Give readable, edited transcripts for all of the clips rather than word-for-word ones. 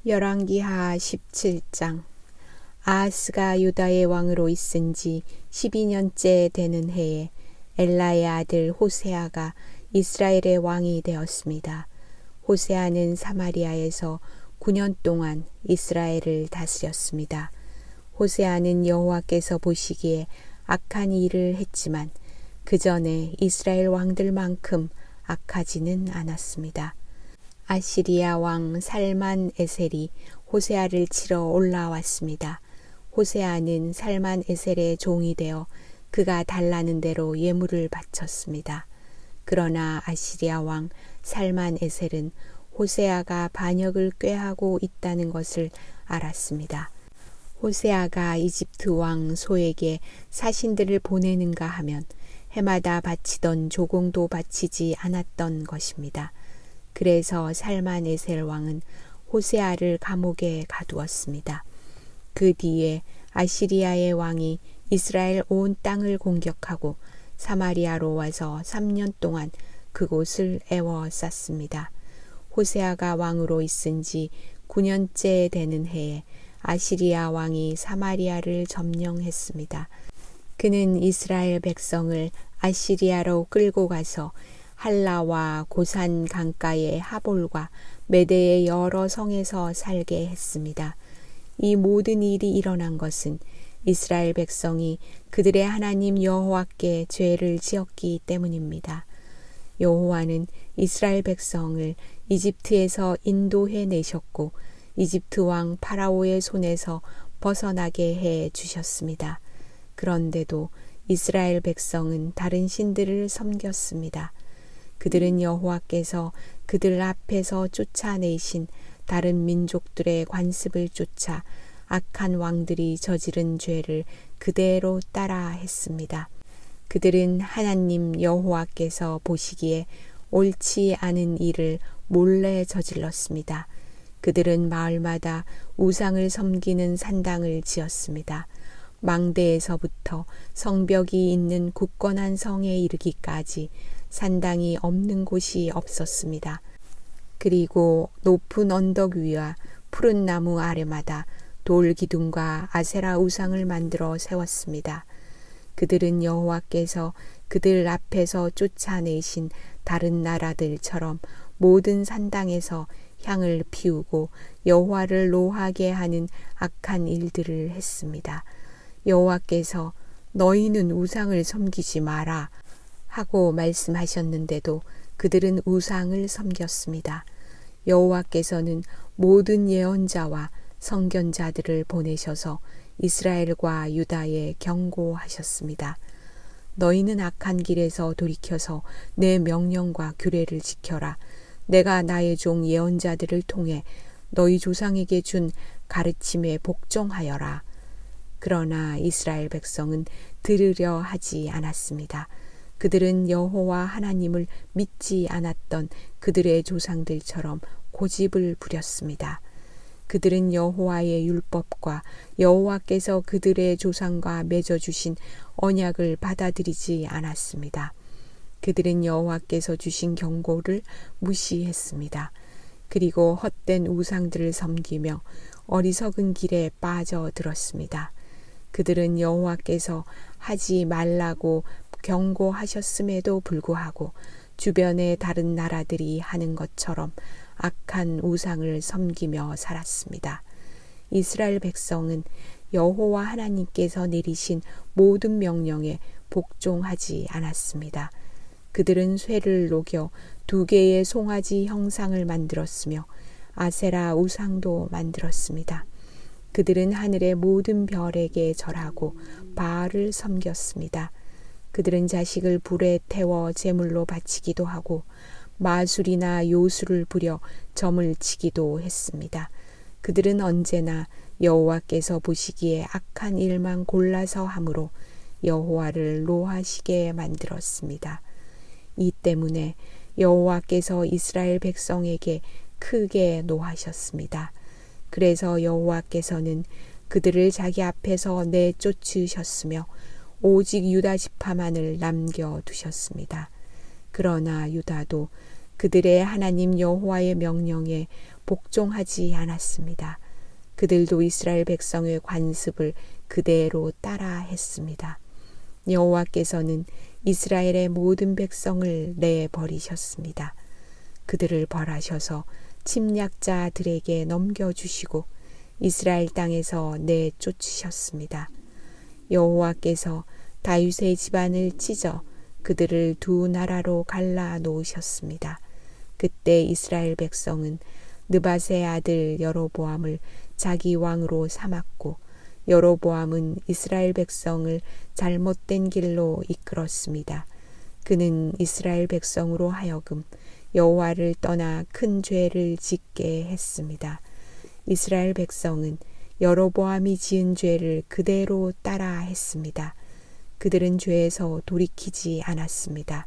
열왕기하 17장. 아하스가 유다의 왕으로 있은 지 12년째 되는 해에 엘라의 아들 호세아가 이스라엘의 왕이 되었습니다. 호세아는 사마리아에서 9년 동안 이스라엘을 다스렸습니다. 호세아는 여호와께서 보시기에 악한 일을 했지만 그 전에 이스라엘 왕들만큼 악하지는 않았습니다. 아시리아 왕 살만 에셀이 호세아를 치러 올라왔습니다. 호세아는 살만 에셀의 종이 되어 그가 달라는 대로 예물을 바쳤습니다. 그러나 아시리아 왕 살만 에셀은 호세아가 반역을 꾀하고 있다는 것을 알았습니다. 호세아가 이집트 왕 소에게 사신들을 보내는가 하면 해마다 바치던 조공도 바치지 않았던 것입니다. 그래서 살만 에셀 왕은 호세아를 감옥에 가두었습니다. 그 뒤에 아시리아의 왕이 이스라엘 온 땅을 공격하고 사마리아로 와서 3년 동안 그곳을 애워쌌습니다. 호세아가 왕으로 있은 지 9년째 되는 해에 아시리아 왕이 사마리아를 점령했습니다. 그는 이스라엘 백성을 아시리아로 끌고 가서 할라와 고산 강가의 하볼과 메대의 여러 성에서 살게 했습니다. 이 모든 일이 일어난 것은 이스라엘 백성이 그들의 하나님 여호와께 죄를 지었기 때문입니다. 여호와는 이스라엘 백성을 이집트에서 인도해 내셨고 이집트 왕 파라오의 손에서 벗어나게 해 주셨습니다. 그런데도 이스라엘 백성은 다른 신들을 섬겼습니다. 그들은 여호와께서 그들 앞에서 쫓아내신 다른 민족들의 관습을 쫓아 악한 왕들이 저지른 죄를 그대로 따라 했습니다. 그들은 하나님 여호와께서 보시기에 옳지 않은 일을 몰래 저질렀습니다. 그들은 마을마다 우상을 섬기는 산당을 지었습니다. 망대에서부터 성벽이 있는 굳건한 성에 이르기까지 산당이 없는 곳이 없었습니다. 그리고 높은 언덕 위와 푸른 나무 아래마다 돌 기둥과 아세라 우상을 만들어 세웠습니다. 그들은 여호와께서 그들 앞에서 쫓아내신 다른 나라들처럼 모든 산당에서 향을 피우고 여호와를 노하게 하는 악한 일들을 했습니다. 여호와께서 너희는 우상을 섬기지 마라 하고 말씀하셨는데도 그들은 우상을 섬겼습니다. 여호와께서는 모든 예언자와 선견자들을 보내셔서 이스라엘과 유다에 경고하셨습니다. 너희는 악한 길에서 돌이켜서 내 명령과 규례를 지켜라. 내가 나의 종 예언자들을 통해 너희 조상에게 준 가르침에 복종하여라. 그러나 이스라엘 백성은 들으려 하지 않았습니다. 그들은 여호와 하나님을 믿지 않았던 그들의 조상들처럼 고집을 부렸습니다. 그들은 여호와의 율법과 여호와께서 그들의 조상과 맺어주신 언약을 받아들이지 않았습니다. 그들은 여호와께서 주신 경고를 무시했습니다. 그리고 헛된 우상들을 섬기며 어리석은 길에 빠져들었습니다. 그들은 여호와께서 하지 말라고 경고하셨음에도 불구하고 주변의 다른 나라들이 하는 것처럼 악한 우상을 섬기며 살았습니다. 이스라엘 백성은 여호와 하나님께서 내리신 모든 명령에 복종하지 않았습니다. 그들은 쇠를 녹여 2개의 송아지 형상을 만들었으며 아세라 우상도 만들었습니다. 그들은 하늘의 모든 별에게 절하고 바알을 섬겼습니다. 그들은 자식을 불에 태워 제물로 바치기도 하고 마술이나 요술을 부려 점을 치기도 했습니다. 그들은 언제나 여호와께서 보시기에 악한 일만 골라서 함으로 여호와를 노하시게 만들었습니다. 이 때문에 여호와께서 이스라엘 백성에게 크게 노하셨습니다. 그래서 여호와께서는 그들을 자기 앞에서 내쫓으셨으며 오직 유다 지파만을 남겨두셨습니다. 그러나 유다도 그들의 하나님 여호와의 명령에 복종하지 않았습니다. 그들도 이스라엘 백성의 관습을 그대로 따라 했습니다. 여호와께서는 이스라엘의 모든 백성을 내버리셨습니다. 그들을 벌하셔서 침략자들에게 넘겨주시고 이스라엘 땅에서 내쫓으셨습니다. 여호와께서 다윗의 집안을 찢어 그들을 두 나라로 갈라 놓으셨습니다. 그때 이스라엘 백성은 느밧의 아들 여로보암을 자기 왕으로 삼았고 여로보암은 이스라엘 백성을 잘못된 길로 이끌었습니다. 그는 이스라엘 백성으로 하여금 여호와를 떠나 큰 죄를 짓게 했습니다. 이스라엘 백성은 여로보암이 지은 죄를 그대로 따라 했습니다. 그들은 죄에서 돌이키지 않았습니다.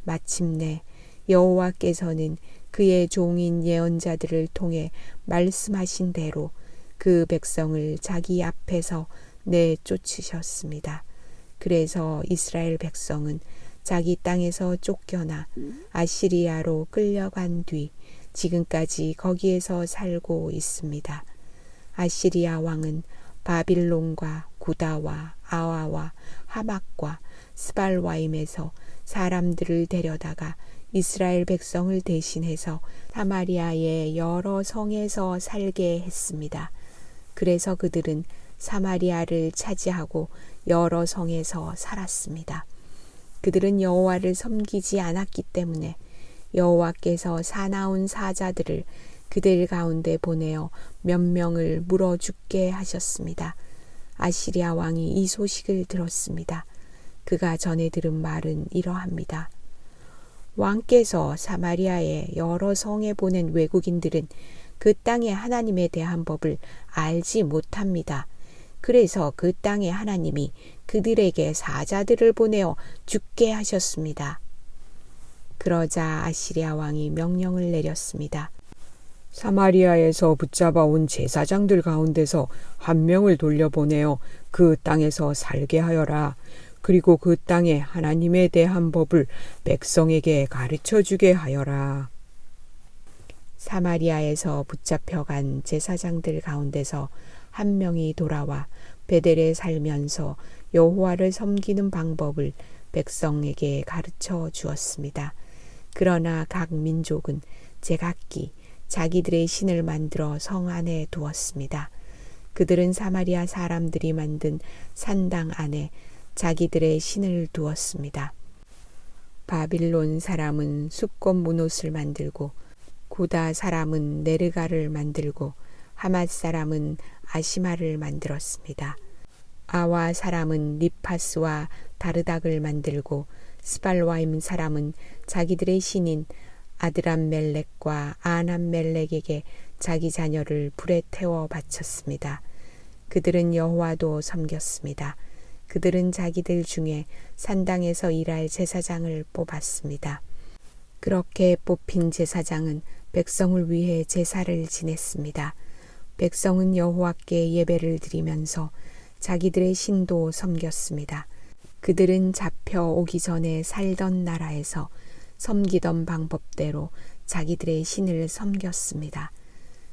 마침내 여호와께서는 그의 종인 예언자들을 통해 말씀하신 대로 그 백성을 자기 앞에서 내쫓으셨습니다. 그래서 이스라엘 백성은 자기 땅에서 쫓겨나 아시리아로 끌려간 뒤 지금까지 거기에서 살고 있습니다. 아시리아 왕은 바빌론과 구다와 아와와 하막과 스발와임에서 사람들을 데려다가 이스라엘 백성을 대신해서 사마리아의 여러 성에서 살게 했습니다. 그래서 그들은 사마리아를 차지하고 여러 성에서 살았습니다. 그들은 여호와를 섬기지 않았기 때문에 여호와께서 사나운 사자들을 그들 가운데 보내어 몇 명을 물어 죽게 하셨습니다. 아시리아 왕이 이 소식을 들었습니다. 그가 전해 들은 말은 이러합니다. 왕께서 사마리아의 여러 성에 보낸 외국인들은 그 땅의 하나님에 대한 법을 알지 못합니다. 그래서 그 땅의 하나님이 그들에게 사자들을 보내어 죽게 하셨습니다. 그러자 아시리아 왕이 명령을 내렸습니다. 사마리아에서 붙잡아 온 제사장들 가운데서 한 명을 돌려보내어 그 땅에서 살게 하여라. 그리고 그 땅의 하나님에 대한 법을 백성에게 가르쳐주게 하여라. 사마리아에서 붙잡혀간 제사장들 가운데서 한 명이 돌아와 베델에 살면서 여호와를 섬기는 방법을 백성에게 가르쳐 주었습니다. 그러나 각 민족은 제각기 자기들의 신을 만들어 성 안에 두었습니다. 그들은 사마리아 사람들이 만든 산당 안에 자기들의 신을 두었습니다. 바빌론 사람은 숫꽃 문옷을 만들고 구다 사람은 네르가를 만들고 하맛 사람은 아시마를 만들었습니다. 아와 사람은 니파스와 다르닥을 만들고 스발와임 사람은 자기들의 신인 아드람멜렉과 아남멜렉에게 자기 자녀를 불에 태워 바쳤습니다. 그들은 여호와도 섬겼습니다. 그들은 자기들 중에 산당에서 일할 제사장을 뽑았습니다. 그렇게 뽑힌 제사장은 백성을 위해 제사를 지냈습니다. 백성은 여호와께 예배를 드리면서 자기들의 신도 섬겼습니다. 그들은 잡혀오기 전에 살던 나라에서 섬기던 방법대로 자기들의 신을 섬겼습니다.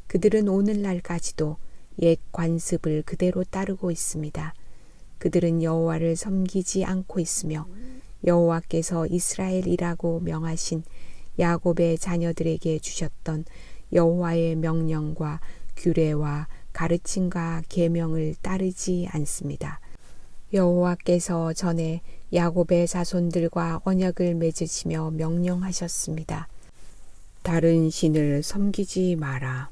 그들은 오늘날까지도 옛 관습을 그대로 따르고 있습니다. 그들은 여호와를 섬기지 않고 있으며 여호와께서 이스라엘이라고 명하신 야곱의 자녀들에게 주셨던 여호와의 명령과 규례와 가르침과 계명을 따르지 않습니다. 여호와께서 전에 야곱의 자손들과 언약을 맺으시며 명령하셨습니다. 다른 신을 섬기지 마라.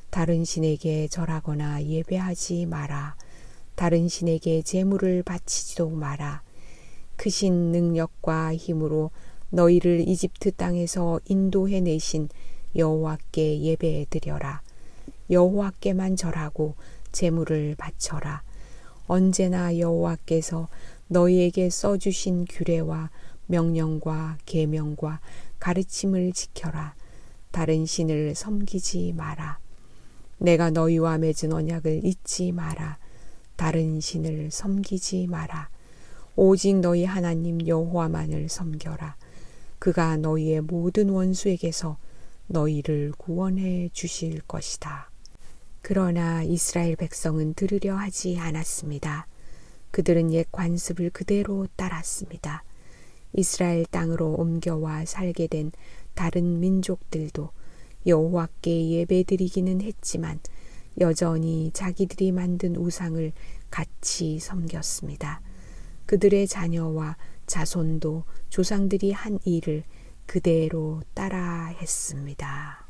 다른 신에게 절하거나 예배하지 마라. 다른 신에게 제물을 바치지도 마라. 크신 능력과 힘으로 너희를 이집트 땅에서 인도해 내신 여호와께 예배해 드려라. 여호와께만 절하고 제물을 바쳐라. 언제나 여호와께서 너희에게 써주신 규례와 명령과 계명과 가르침을 지켜라. 다른 신을 섬기지 마라. 내가 너희와 맺은 언약을 잊지 마라. 다른 신을 섬기지 마라. 오직 너희 하나님 여호와만을 섬겨라. 그가 너희의 모든 원수에게서 너희를 구원해 주실 것이다. 그러나 이스라엘 백성은 들으려 하지 않았습니다. 그들은 옛 관습을 그대로 따랐습니다. 이스라엘 땅으로 옮겨와 살게 된 다른 민족들도 여호와께 예배드리기는 했지만 여전히 자기들이 만든 우상을 같이 섬겼습니다. 그들의 자녀와 자손도 조상들이 한 일을 그대로 따라 했습니다.